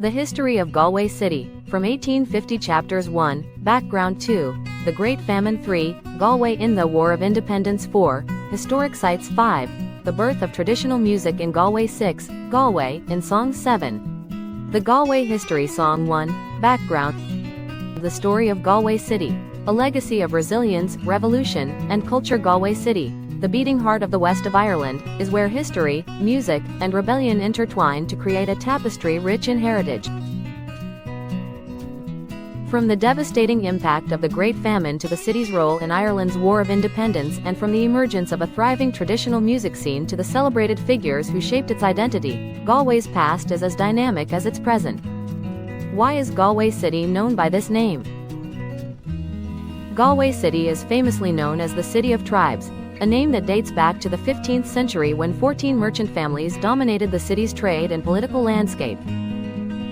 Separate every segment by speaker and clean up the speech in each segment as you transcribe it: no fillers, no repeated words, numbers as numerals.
Speaker 1: The History of Galway City, from 1850. Chapters 1, Background 2, The Great Famine 3, Galway in the War of Independence 4, Historic Sites 5, The Birth of Traditional Music in Galway 6, Galway, in Song 7. The Galway History Song 1, Background. The Story of Galway City, a legacy of resilience, revolution, and culture. Galway City, the beating heart of the west of Ireland, is where history, music, and rebellion intertwine to create a tapestry rich in heritage. From the devastating impact of the Great Famine to the city's role in Ireland's War of Independence, and from the emergence of a thriving traditional music scene to the celebrated figures who shaped its identity, Galway's past is as dynamic as its present. Why is Galway City known by this name? Galway City is famously known as the City of Tribes, a name that dates back to the 15th century when 14 merchant families dominated the city's trade and political landscape.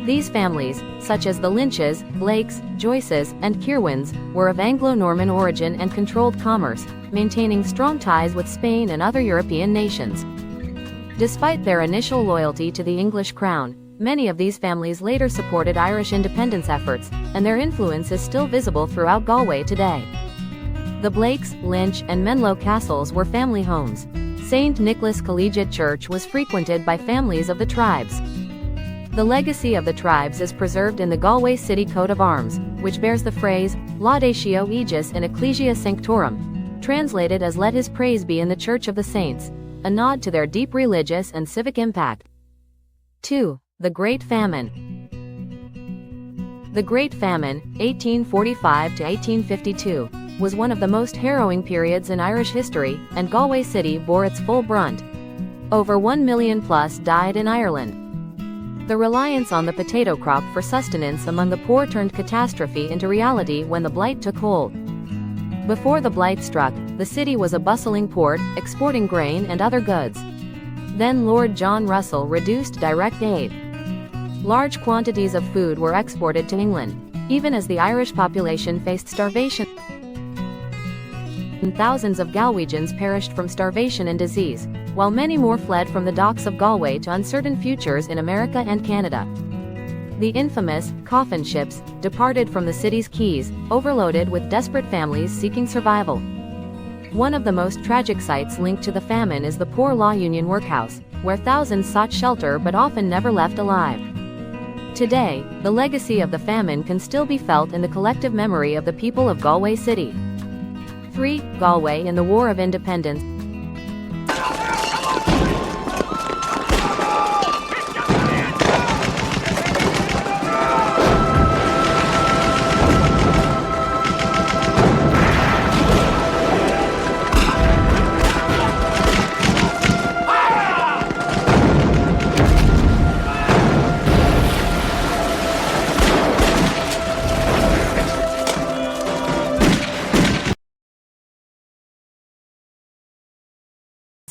Speaker 1: These families, such as the Lynches, Blakes, Joyces, and Kirwins, were of Anglo-Norman origin and controlled commerce, maintaining strong ties with Spain and other European nations. Despite their initial loyalty to the English crown, many of these families later supported Irish independence efforts, and their influence is still visible throughout Galway today. The Blakes, Lynch, and Menlo castles were family homes. St. Nicholas Collegiate Church was frequented by families of the tribes. The legacy of the tribes is preserved in the Galway City coat of arms, which bears the phrase, Laudatio Aegis in Ecclesia Sanctorum, translated as Let His Praise Be in the Church of the Saints, a nod to their deep religious and civic impact. 2. The Great Famine. The Great Famine, 1845 to 1852, was one of the most harrowing periods in Irish history, and Galway City bore its full brunt. Over 1 million plus died in Ireland. The reliance on the potato crop for sustenance among the poor turned catastrophe into reality when the Blight took hold. Before the Blight struck, the city was a bustling port, exporting grain and other goods. Then Lord John Russell reduced direct aid. Large quantities of food were exported to England, even as the Irish population faced starvation. Thousands of Galwegians perished from starvation and disease, while many more fled from the docks of Galway to uncertain futures in America and Canada. The infamous coffin ships departed from the city's quays, overloaded with desperate families seeking survival. One of the most tragic sights linked to the famine is the Poor Law Union workhouse, where thousands sought shelter but often never left alive. Today, the legacy of the famine can still be felt in the collective memory of the people of Galway City. 3. Galway in the War of Independence.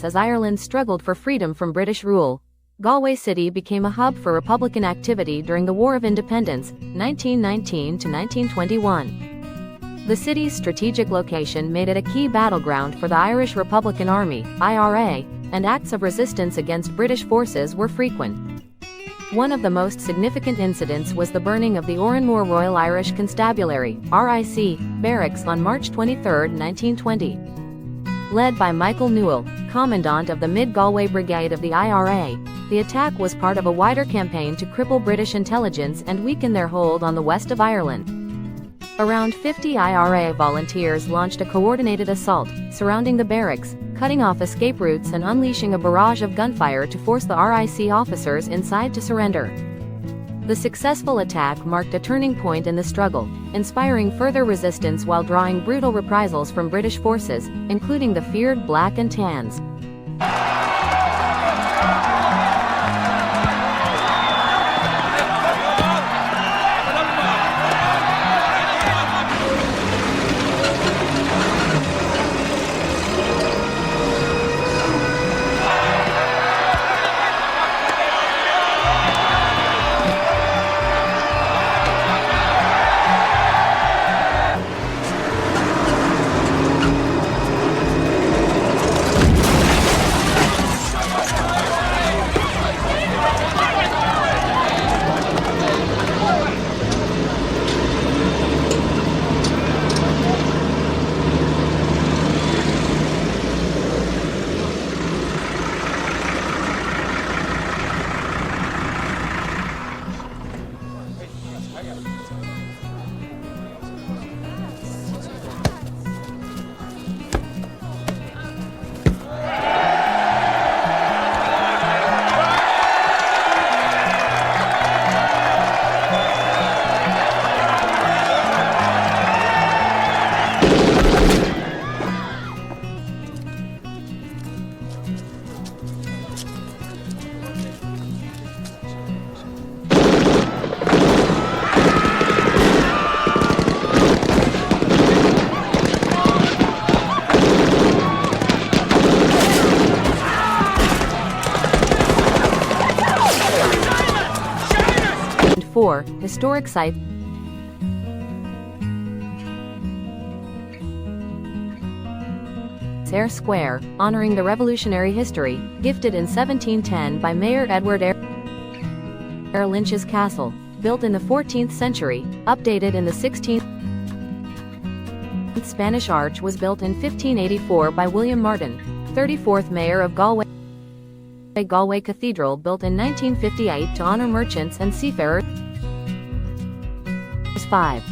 Speaker 1: As Ireland struggled for freedom from British rule, Galway City became a hub for Republican activity during the War of Independence, 1919 to 1921. The city's strategic location made it a key battleground for the Irish Republican Army, IRA, and acts of resistance against British forces were frequent. One of the most significant incidents was the burning of the Oranmore Royal Irish Constabulary, RIC, barracks on March 23, 1920. Led by Michael Newell, commandant of the Mid-Galway Brigade of the IRA, the attack was part of a wider campaign to cripple British intelligence and weaken their hold on the west of Ireland. Around 50 IRA volunteers launched a coordinated assault, surrounding the barracks, cutting off escape routes and unleashing a barrage of gunfire to force the RIC officers inside to surrender. The successful attack marked a turning point in the struggle, inspiring further resistance while drawing brutal reprisals from British forces, including the feared Black and Tans. 4. Historic sites. Ayr Square, honoring the revolutionary history, gifted in 1710 by Mayor Edward Ayr. Lynch's Castle, built in the 14th century, updated in the 16th. Spanish Arch was built in 1584 by William Martin, 34th Mayor of Galway. Galway Cathedral, built in 1958 to honor merchants and seafarers. 5.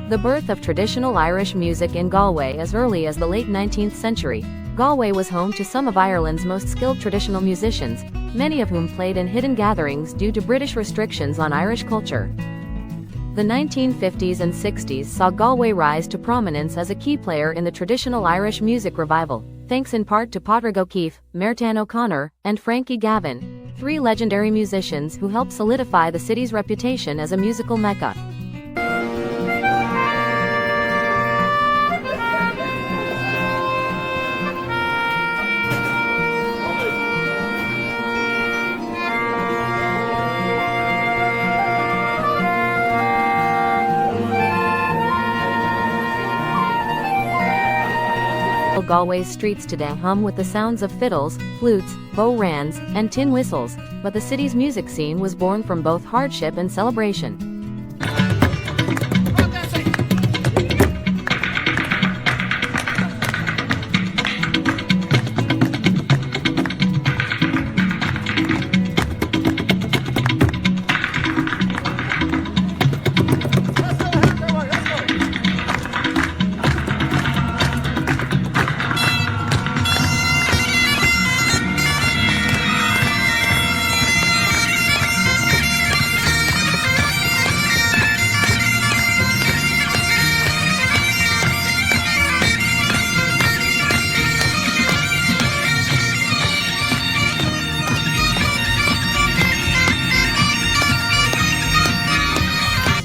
Speaker 1: The birth of traditional Irish music in Galway. As early as the late 19th century, Galway was home to some of Ireland's most skilled traditional musicians, many of whom played in hidden gatherings due to British restrictions on Irish culture. The 1950s and 60s saw Galway rise to prominence as a key player in the traditional Irish music revival, thanks in part to Padraig O'Keeffe, Mertan O'Connor, and Frankie Gavin, three legendary musicians who helped solidify the city's reputation as a musical mecca. Galway's streets today hum with the sounds of fiddles, flutes, bo-rans, and tin whistles, but the city's music scene was born from both hardship and celebration.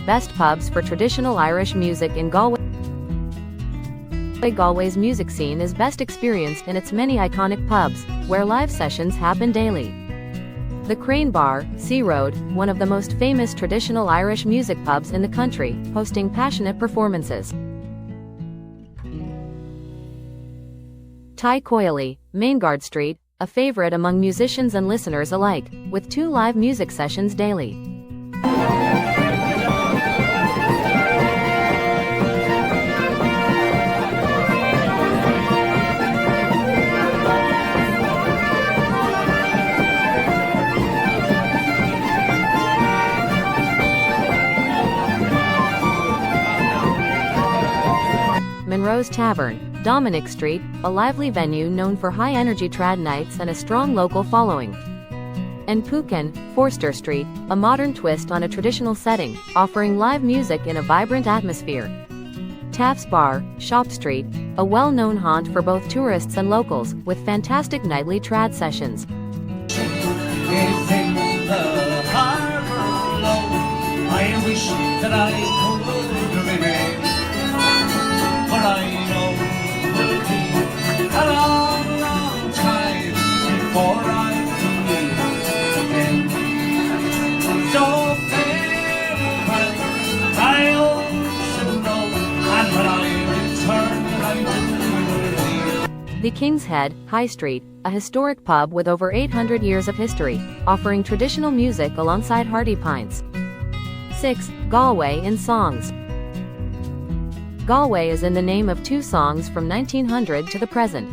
Speaker 1: Best pubs for traditional Irish music in Galway. Galway's music scene is best experienced in its many iconic pubs, where live sessions happen daily. The Crane Bar, Sea Road, one of the most famous traditional Irish music pubs in the country, hosting passionate performances. Ty Coyley, Maingard Street, a favorite among musicians and listeners alike, with 2 live music sessions daily. Monroe's Tavern, Dominic Street, a lively venue known for high-energy trad nights and a strong local following. And Pucan, Forster Street, a modern twist on a traditional setting, offering live music in a vibrant atmosphere. Taft's Bar, Shop Street, a well-known haunt for both tourists and locals, with fantastic nightly trad sessions. I wish that I could remain. I know it'll be a long, long time before I can leave again. So farewell, I should know, and when I return, I do. The King's Head, High Street, a historic pub with over 800 years of history, offering traditional music alongside hearty pints. 6. Galway in songs. Galway is in the name of 2 songs from 1900 to the present.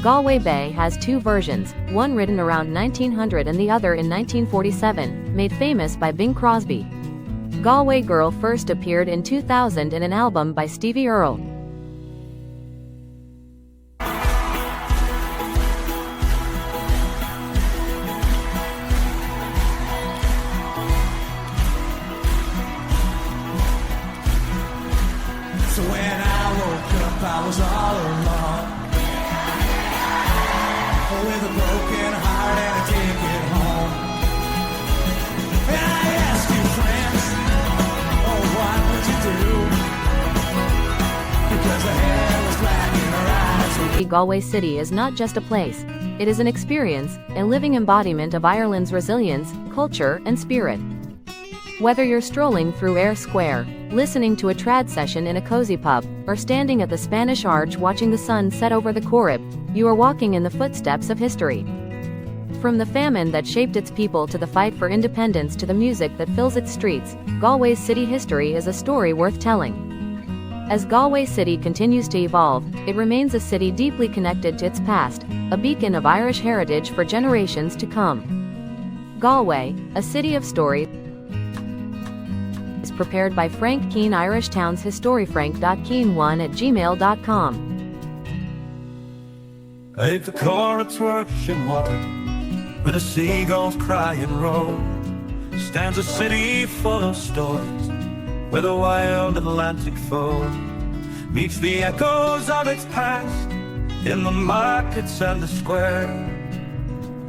Speaker 1: Galway Bay has 2 versions, one written around 1900 and the other in 1947, made famous by Bing Crosby. Galway Girl first appeared in 2000 in an album by Stevie Earle.
Speaker 2: So when I woke up, I was all alone, with a broken heart and a ticket home. And I asked you, friends, oh, what would you do? Because the hair was black in her eyes.
Speaker 1: Galway City is not just a place, it is an experience, a living embodiment of Ireland's resilience, culture, and spirit. Whether you're strolling through Eyre Square, listening to a trad session in a cozy pub, or standing at the Spanish Arch watching the sun set over the Corrib, you are walking in the footsteps of history. From the famine that shaped its people to the fight for independence to the music that fills its streets, Galway's city history is a story worth telling. As Galway City continues to evolve, it remains a city deeply connected to its past, a beacon of Irish heritage for generations to come. Galway, a city of stories, is prepared by Frank Keane, Irish Towns historyfrank.keane1@gmail.com.
Speaker 2: If the chords rushing water, where the seagulls cry and roll, stands a city full of stories, where the wild Atlantic foe meets the echoes of its past in the markets and the square.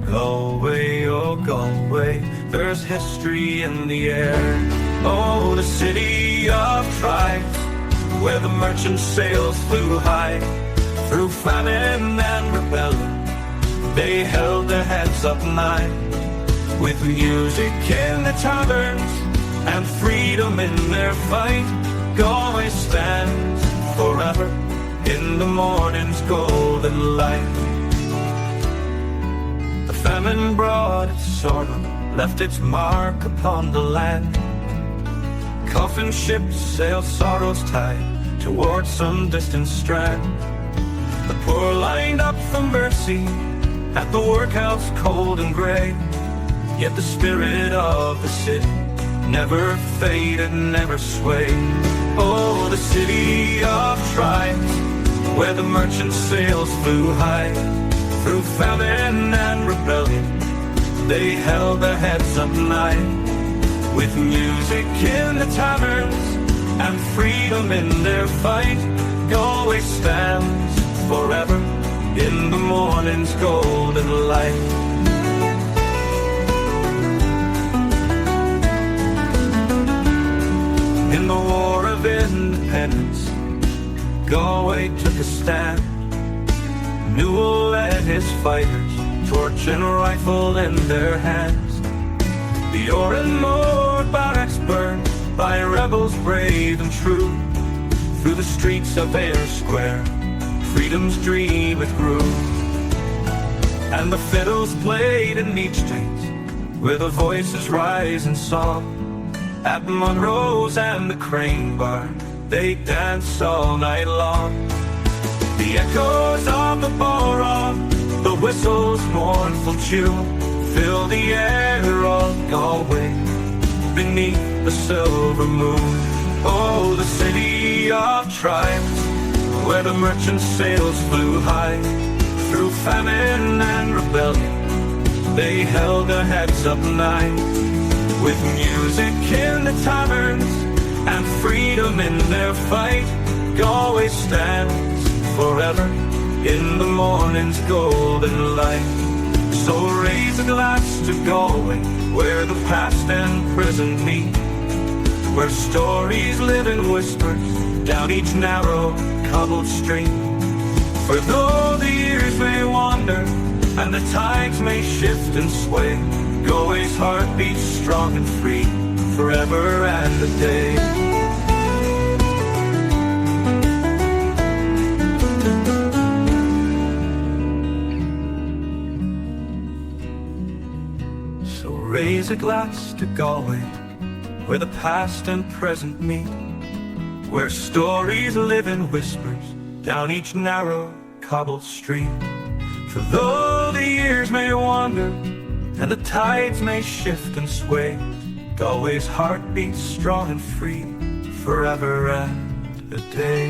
Speaker 2: Galway, oh Galway, there's history in the air. Oh, the city of tribes, where the merchant sails flew high through famine and rebellion. They held their heads up high, with music in the taverns and freedom in their fight. Galway stands forever in the morning's golden light. The famine brought its sorrow, left its mark upon the land. Coffin ships sailed sorrow's tide towards some distant strand. The poor lined up for mercy at the workhouse cold and grey, yet the spirit of the city never faded, never swayed. Oh, the city of tribes, where the merchant sails flew high through famine and rebellion. They held their heads up high, with music in the taverns and freedom in their fight. Galway stands forever in the morning's golden light. In the War of Independence, Galway took a stand. Newell led his fighters, torch and rifle in their hands. The Oranmore barracks burned by rebels brave and true. Through the streets of Eyre Square, freedom's dream it grew. And the fiddles played in each street, where the voices rise in song. At Monroe's and the Crane Bar, they dance all night long. The echoes of the ballroom, the whistles mournful tune, fill the air of Galway beneath the silver moon. Oh, the city of tribes, where the merchant sails flew high through famine and rebellion. They held their heads up high, with music in the taverns and freedom in their fight. Galway stands forever in the morning's golden light. So raise a glass to Galway, where the past and present meet, where stories live in whispers down each narrow cobbled street. For though the years may wander and the tides may shift and sway, Galway's heart beats strong and free, forever and a day. So raise a glass to Galway, where the past and present meet, where stories live in whispers down each narrow cobbled street. For though the years may wander and the tides may shift and sway, Galway's heart beats strong and free, forever and a day.